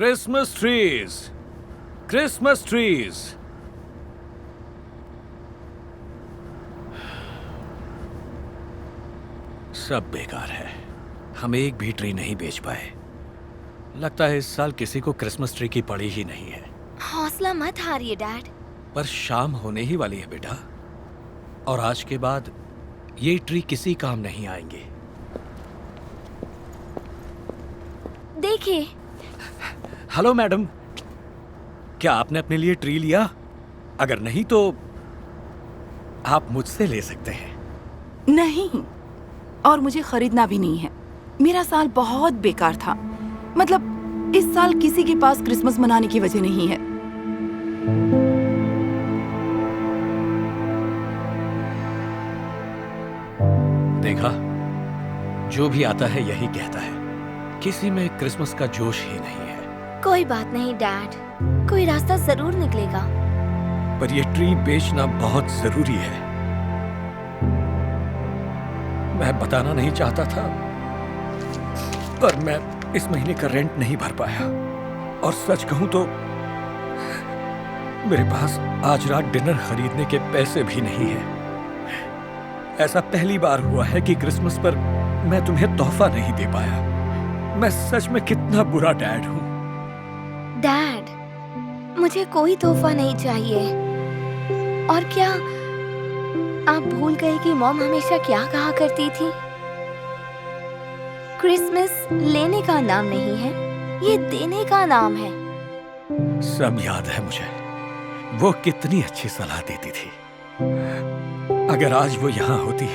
Christmas trees, Christmas trees. सब बेकार है। हम एक भी ट्री नहीं बेच पाए। लगता है इस साल किसी को क्रिसमस ट्री की पड़ी ही नहीं है। हौसला मत हारिए डैड। पर शाम होने ही वाली है बेटा, और आज के बाद ये ट्री किसी काम नहीं आएंगे। देखिए। हेलो मैडम, क्या आपने अपने लिए ट्री लिया? अगर नहीं तो आप मुझसे ले सकते हैं। नहीं, और मुझे खरीदना भी नहीं है। मेरा साल बहुत बेकार था। मतलब इस साल किसी के पास क्रिसमस मनाने की वजह नहीं है। देखा, जो भी आता है यही कहता है, किसी में क्रिसमस का जोश ही नहीं है। कोई बात नहीं डैड, कोई रास्ता जरूर निकलेगा। पर यह ट्री बेचना बहुत जरूरी है। मैं बताना नहीं चाहता था, पर मैं इस महीने का रेंट नहीं भर पाया, और सच कहूं तो मेरे पास आज रात डिनर खरीदने के पैसे भी नहीं है। ऐसा पहली बार हुआ है कि क्रिसमस पर मैं तुम्हें तोहफा नहीं दे पाया। मैं सच में कितना बुरा डैड हूं। डैड, मुझे कोई तोहफा नहीं चाहिए। और क्या आप भूल गए कि मॉम हमेशा क्या कहा करती थी? क्रिसमस लेने का नाम नहीं है, ये देने का नाम है। सब याद है मुझे, वो कितनी अच्छी सलाह देती थी। अगर आज वो यहाँ होती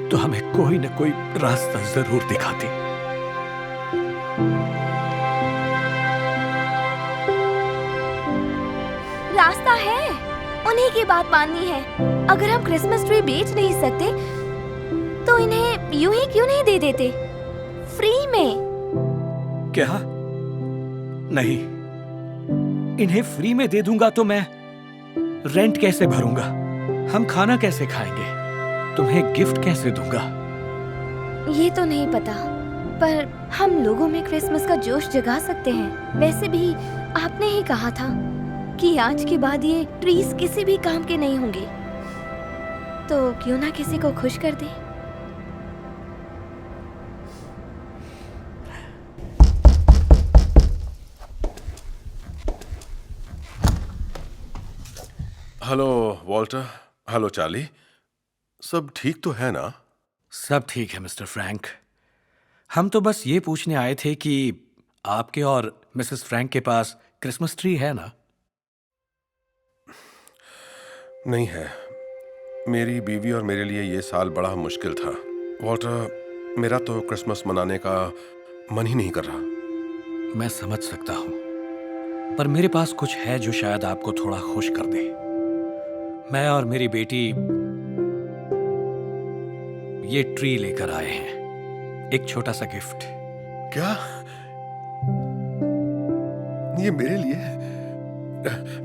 तो हमें कोई न कोई रास्ता जरूर दिखाती। रास्ता है, उन्हीं की बात माननी है। अगर हम क्रिसमस ट्री बेच नहीं सकते तो इन्हें यूं ही क्यों नहीं दे देते, फ्री में? क्या? नहीं, इन्हें फ्री में दे दूंगा तो मैं रेंट कैसे भरूंगा? हम खाना कैसे खाएंगे? तुम्हें गिफ्ट कैसे दूंगा? ये तो नहीं पता, पर हम लोगों में क्रिसमस का जोश जगा सकते हैं। वैसे भी आपने ही कहा था कि आज के बाद ये ट्रीज किसी भी काम के नहीं होंगे, तो क्यों ना किसी को खुश कर दे। Hello Walter. Hello Charlie. सब ठीक तो है ना? सब ठीक है मिस्टर फ्रैंक। हम तो बस ये पूछने आए थे कि आपके और मिसेस फ्रैंक के पास क्रिसमस ट्री है ना? नहीं है। मेरी बीवी और मेरे लिए ये साल बड़ा मुश्किल था वॉल्टर। मेरा तो क्रिसमस मनाने का मन ही नहीं कर रहा। मैं समझ सकता हूं, पर मेरे पास कुछ है जो शायद आपको थोड़ा खुश कर दे। मैं और मेरी बेटी ये ट्री लेकर आए हैं, एक छोटा सा गिफ्ट। क्या? ये मेरे लिए?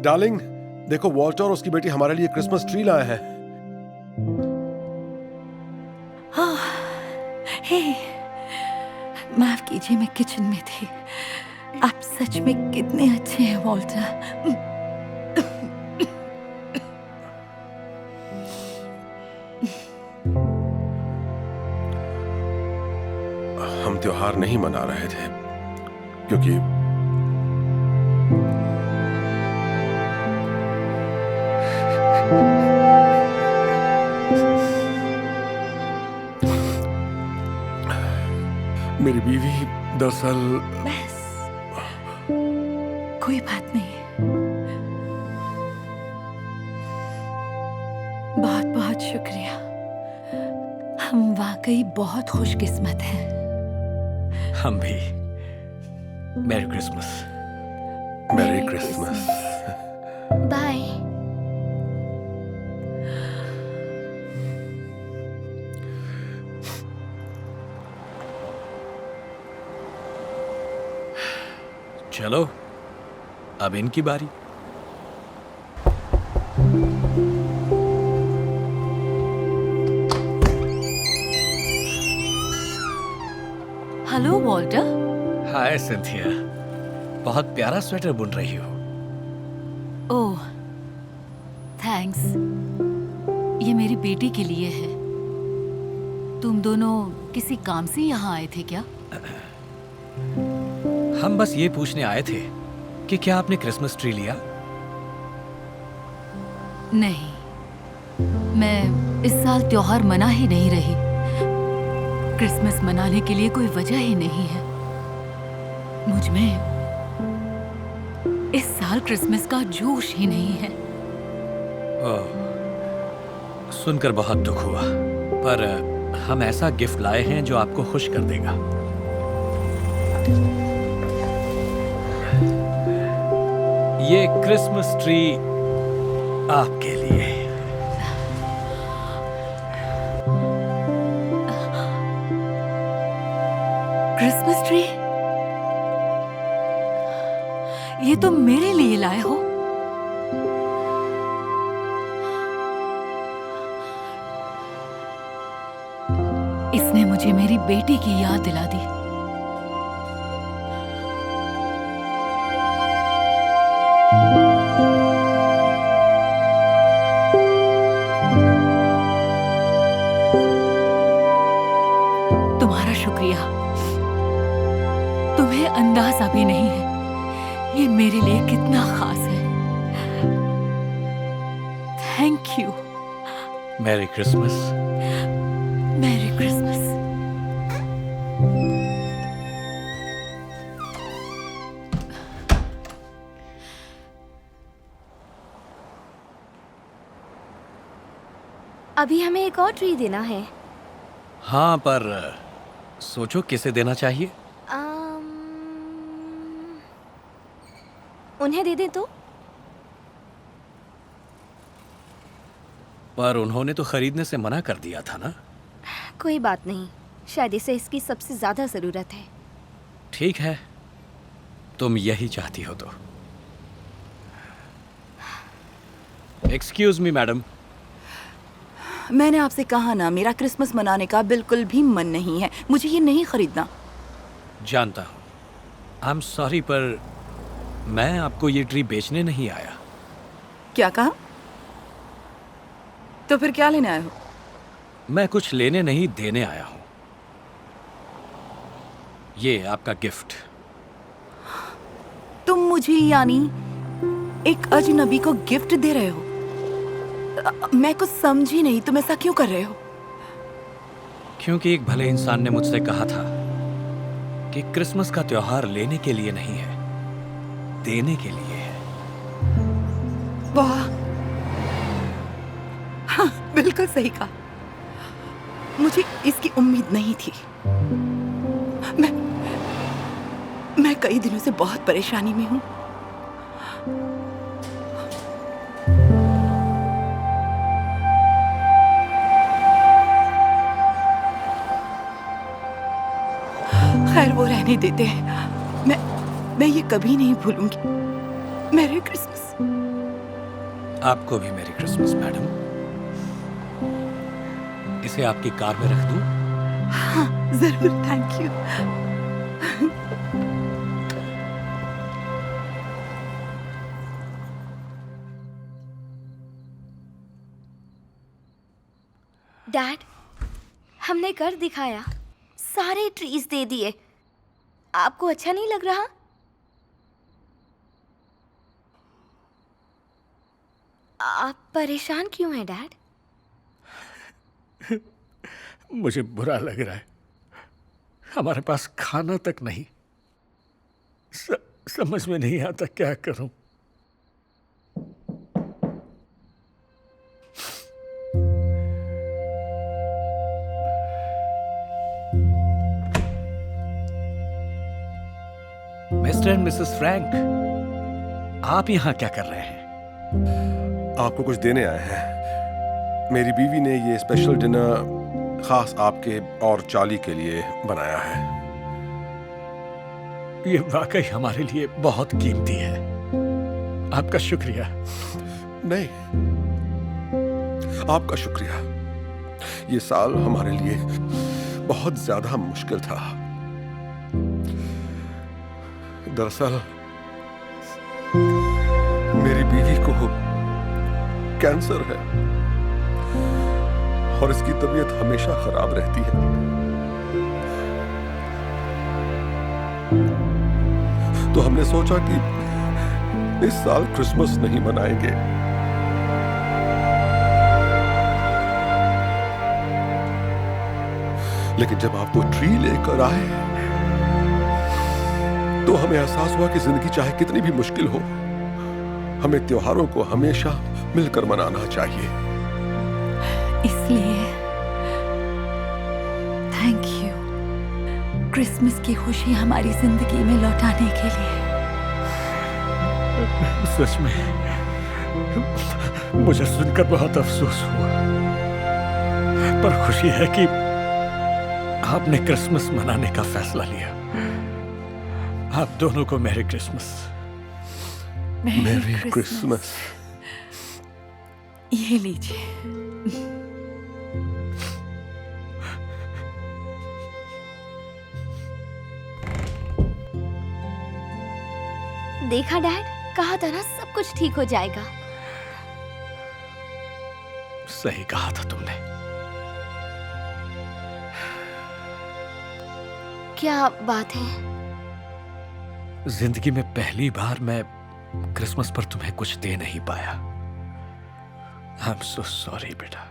डार्लिंग, देखो वॉल्टर और उसकी बेटी हमारे लिए क्रिसमस ट्री लाए हैं। हे, माफ कीजिए, मैं किचन में थी। आप सच में कितने अच्छे हैं वॉल्टर। हम त्योहार नहीं मना रहे थे क्योंकि मेरी बीवी दरअसल। बस, कोई बात नहीं। बहुत बहुत शुक्रिया। हम वाकई बहुत खुशकिस्मत हैं। हम भी। Merry Christmas. Merry Christmas. Bye. चलो, अब इनकी बारी। Hello Walter. Hi Cynthia. बहुत प्यारा स्वेटर बुन रही हो। Oh, thanks. ये मेरी बेटी के लिए है। तुम दोनों किसी काम से यहाँ आए थे क्या? हम बस ये पूछने आए थे कि क्या आपने क्रिसमस ट्री लिया? नहीं, मैं इस साल त्योहार मना ही नहीं रही। क्रिसमस मनाने के लिए कोई वजह ही नहीं है। मुझ में इस साल क्रिसमस का जोश ही नहीं है। ओह, सुनकर बहुत दुख हुआ, पर हम ऐसा गिफ्ट लाए हैं जो आपको खुश कर देगा। ये क्रिसमस ट्री आपके लिए। Christmas tree? ये तो मेरे लिए लाए हो? इसने मुझे मेरी बेटी की याद दिला दी। तुम्हारा शुक्रिया। तुम्हें अंदाजा भी नहीं है ये मेरे लिए कितना खास है। Thank you. Mary Christmas. Merry Christmas. अभी हमें एक और ट्री देना है। हाँ, पर सोचो किसे देना चाहिए? उन्हें दे दे तो? पर उन्होंने तो खरीदने से मना कर दिया था ना। कोई बात नहीं, शायद इसे इसकी सबसे ज्यादा जरूरत है। ठीक है, तुम यही चाहती हो तो। Excuse me madam. मैंने आपसे कहा ना, मेरा क्रिसमस मनाने का बिल्कुल भी मन नहीं है। मुझे ये नहीं खरीदना। जानता हूँ, आई एम सॉरी, पर मैं आपको ये ट्री बेचने नहीं आया। क्या कहा? तो फिर क्या लेने आए हो? मैं कुछ लेने नहीं, देने आया हूँ। ये आपका गिफ्ट। तुम मुझे यानी एक अजनबी को गिफ्ट दे रहे हो? मैं कुछ समझी नहीं, तुम ऐसा क्यों कर रहे हो? क्योंकि एक भले इंसान ने मुझसे कहा था कि क्रिसमस का त्योहार लेने के लिए नहीं है, देने के लिए है। वाह, हाँ, बिल्कुल सही कहा। मुझे इसकी उम्मीद नहीं थी। मैं कई दिनों से बहुत परेशानी में हूं। खैर, वो रहने देते हैं। मैं ये कभी नहीं भूलूंगी। Merry Christmas. आपको भी मैरी क्रिसमस मैडम। इसे आपकी कार में रख दूं? हाँ, जरूर, थैंक यू। डैड, हमने कर दिखाया, सारे ट्रीज दे दिए। आपको अच्छा नहीं लग रहा? आप परेशान क्यों हैं डैड? मुझे बुरा लग रहा है। हमारे पास खाना तक नहीं। समझ में नहीं आता क्या करूं। मिस्टर एंड मिसेस फ्रैंक, आप यहाँ क्या कर रहे हैं? आपको कुछ देने आए हैं। मेरी बीवी ने ये स्पेशल डिनर खास आपके और चार्ली के लिए बनाया है। ये वाकई हमारे लिए बहुत कीमती है। आपका शुक्रिया। नहीं, आपका शुक्रिया। ये साल हमारे लिए बहुत ज्यादा मुश्किल था। दरअसल मेरी बीवी को कैंसर है और इसकी तबीयत हमेशा खराब रहती है। तो हमने सोचा कि इस साल क्रिसमस नहीं मनाएंगे। लेकिन जब आप वो ट्री लेकर आए तो हमें एहसास हुआ कि जिंदगी चाहे कितनी भी मुश्किल हो, हमें त्योहारों को हमेशा मिलकर मनाना चाहिए। इसलिए थैंक यू क्रिसमस की खुशी हमारी जिंदगी में लौटाने के लिए। सच में मुझे सुनकर बहुत अफसोस हुआ, पर खुशी है कि आपने क्रिसमस मनाने का फैसला लिया। आप दोनों को मैरी क्रिसमस। Merry Christmas. ये लीजिए। देखा डैड, कहा था ना सब कुछ ठीक हो जाएगा। सही कहा था तुमने। क्या बात है? जिंदगी में पहली बार मैं क्रिसमस पर तुम्हें कुछ दे नहीं पाया। आई एम सो सॉरी बेटा।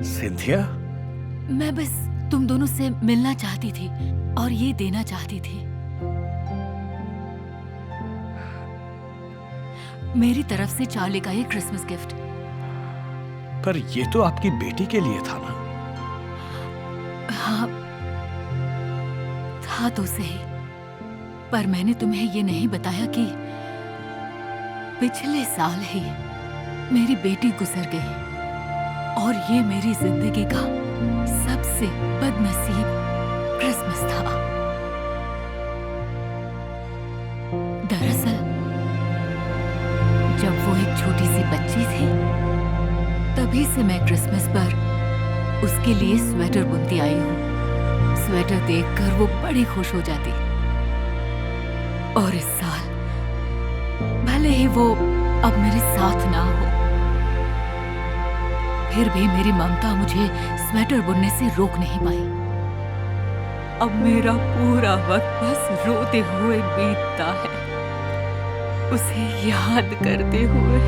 सिंथिया, मैं बस तुम दोनों से मिलना चाहती थी और ये देना चाहती थी। मेरी तरफ से चार्ली का ये क्रिसमस गिफ्ट। पर ये तो आपकी बेटी के लिए था ना? हाँ, था तो सही, पर मैंने तुम्हें ये नहीं बताया कि पिछले साल ही मेरी बेटी गुजर गई और ये मेरी जिंदगी का सबसे बदनसीब क्रिसमस था। दरअसल जब वो एक छोटी सी बच्ची थी, तभी से मैं क्रिसमस पर उसके लिए स्वेटर बुनती आई हूँ। स्वेटर देखकर वो बड़ी खुश हो जाती। और इस साल भले ही वो अब मेरे साथ ना हो, फिर भी मेरी ममता मुझे स्वेटर बुनने से रोक नहीं पाई। अब मेरा पूरा वक्त बस रोते हुए बीतता है, उसे याद करते हुए।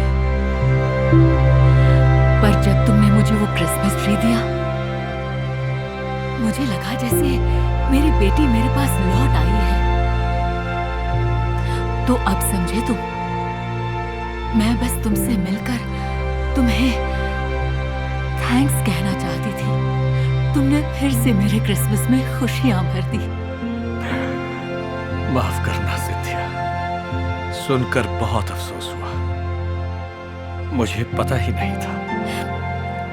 पर जब तुमने मुझे वो क्रिसमस ट्री दिया, मुझे लगा जैसे मेरी बेटी मेरे पास लौट आई है। तो अब समझे तुम, मैं बस तुमसे मिलकर तुम्हें थैंक्स कहना चाहती थी। तुमने फिर से मेरे क्रिसमस में खुशियां भर दी। माफ करना सिंथिया, सुनकर बहुत अफसोस हुआ। मुझे पता ही नहीं था।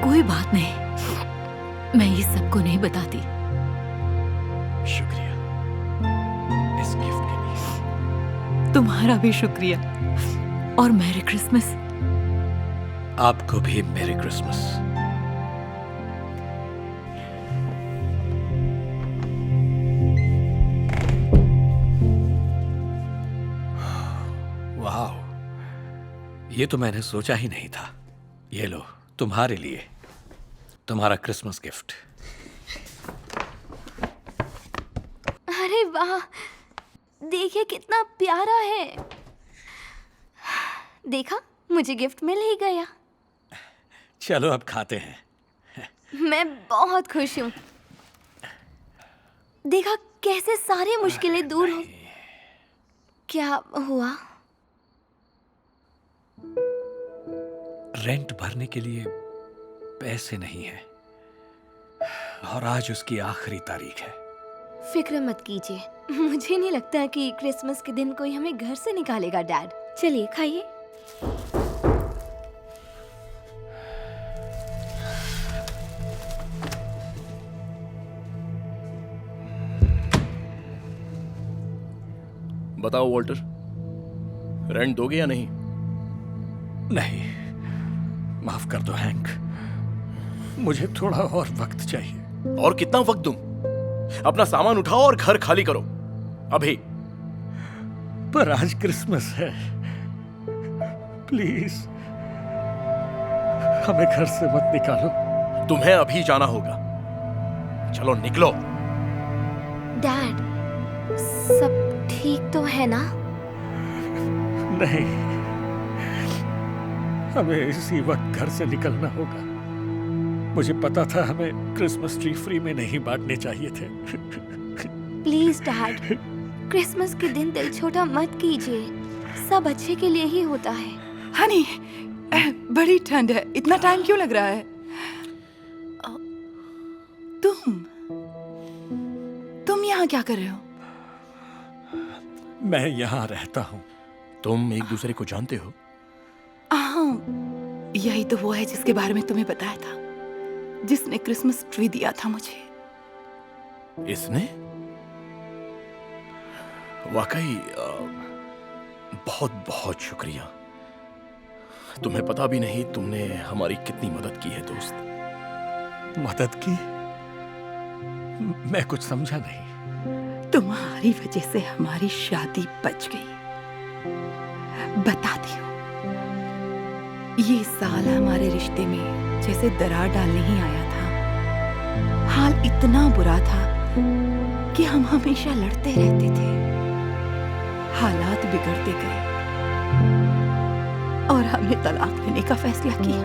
कोई बात नहीं, मैं ये सबको नहीं बताती। शुक्रिया इस गिफ्ट के लिए। तुम्हारा भी शुक्रिया और मैरी क्रिसमस। आपको भी मैरी क्रिसमस। वाह, ये तो मैंने सोचा ही नहीं था। ये लो, तुम्हारे लिए तुम्हारा क्रिसमस गिफ्ट। अरे वाह, देखिए कितना प्यारा है। देखा, मुझे गिफ्ट मिल ही गया। चलो अब खाते हैं। मैं बहुत खुश हूँ। देखा कैसे सारी मुश्किलें दूर हो। क्या हुआ? रेंट भरने के लिए पैसे नहीं है और आज उसकी आखिरी तारीख है। फिक्र मत कीजिए, मुझे नहीं लगता कि क्रिसमस के दिन कोई हमें घर से निकालेगा डैड। चलिए खाइए। बताओ वॉल्टर, रेंट दोगे या नहीं? नहीं, माफ कर दो हैंक, मुझे थोड़ा और वक्त चाहिए। और कितना वक्त दूं? अपना सामान उठाओ और घर खाली करो अभी। पर आज क्रिसमस है, प्लीज हमें घर से मत निकालो। तुम्हें अभी जाना होगा। चलो निकलो। डैड, सब ठीक तो है ना? नहीं, हमें इसी वक्त घर से निकलना होगा। मुझे पता था हमें क्रिसमस ट्री फ्री में नहीं बांटने चाहिए थे। प्लीज डैड, क्रिसमस के दिन दिल छोटा मत कीजिए। सब अच्छे के लिए ही होता है। हनी, बड़ी ठंड है, इतना टाइम क्यों लग रहा है? तुम यहाँ क्या कर रहे हो? मैं यहाँ रहता हूँ। तुम एक दूसरे को जानते हो? हाँ, यही तो वो है जिसके बारे में तुम्हें बताया था, जिसने क्रिसमस ट्री दिया था मुझे। इसने? वाकई बहुत बहुत शुक्रिया। तुम्हें पता भी नहीं तुमने हमारी कितनी मदद की है दोस्त। मदद की? मैं कुछ समझा नहीं। तुम्हारी वजह से हमारी शादी बच गई। बताती हूँ, ये साल हमारे रिश्ते में जैसे दरार डालने ही आया था। हाल इतना बुरा था कि हम हमेशा लड़ते रहते थे। हालात बिगड़ते गए और हमने तलाक लेने का फैसला किया।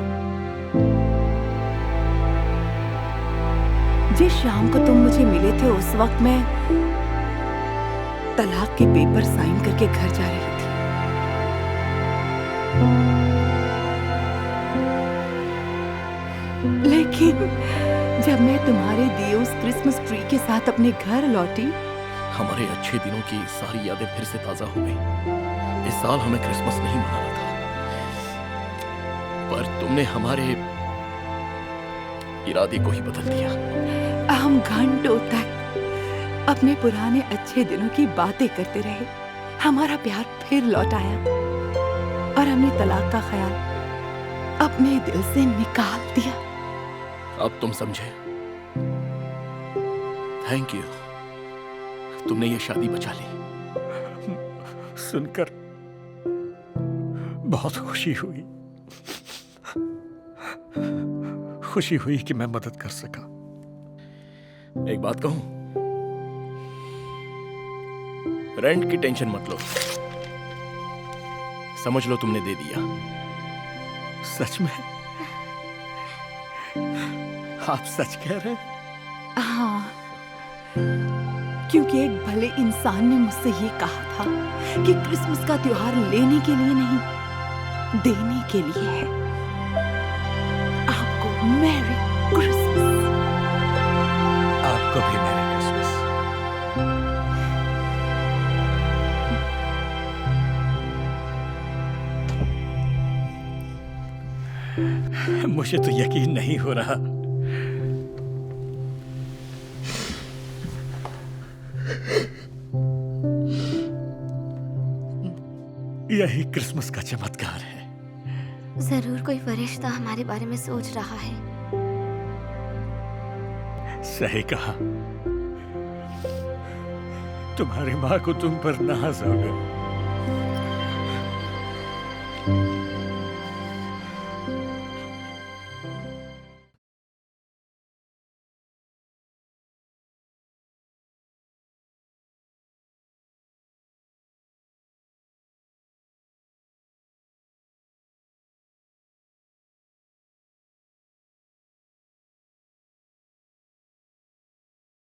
जिस शाम को तुम मुझे मिले थे उस वक्त मैं तलाक के पेपर साइन करके घर जा रही थी। लेकिन जब मैं तुम्हारे दिए उस क्रिसमस ट्री के साथ अपने घर लौटी, हमारे अच्छे दिनों की सारी यादें फिर से ताजा हो गई। इस साल हमें क्रिसमस नहीं मनाना था, पर तुमने हमारे इरादे को ही बदल दिया। हम घंटों तक अपने पुराने अच्छे दिनों की बातें करते रहे। हमारा प्यार फिर लौट आया और हमने तलाक का ख्याल अपने दिल से निकाल दिया। अब तुम समझे। थैंक यू, तुमने ये शादी बचा ली। सुनकर बहुत खुशी हुई। खुशी हुई कि मैं मदद कर सका। एक बात कहूं, रेंट की टेंशन मत लो। समझ लो तुमने दे दिया। सच में? आप सच कह रहे हैं? हाँ, क्योंकि एक भले इंसान ने मुझसे ये कहा था कि क्रिसमस का त्योहार लेने के लिए नहीं, देने के लिए है। आपको मैरी क्रिसमस। आपको भी मैरी क्रिसमस। मुझे तो यकीन नहीं हो रहा। यही क्रिसमस का चमत्कार है। जरूर कोई फरिश्ता हमारे बारे में सोच रहा है। सही कहा। तुम्हारी माँ को तुम पर नाज होगा।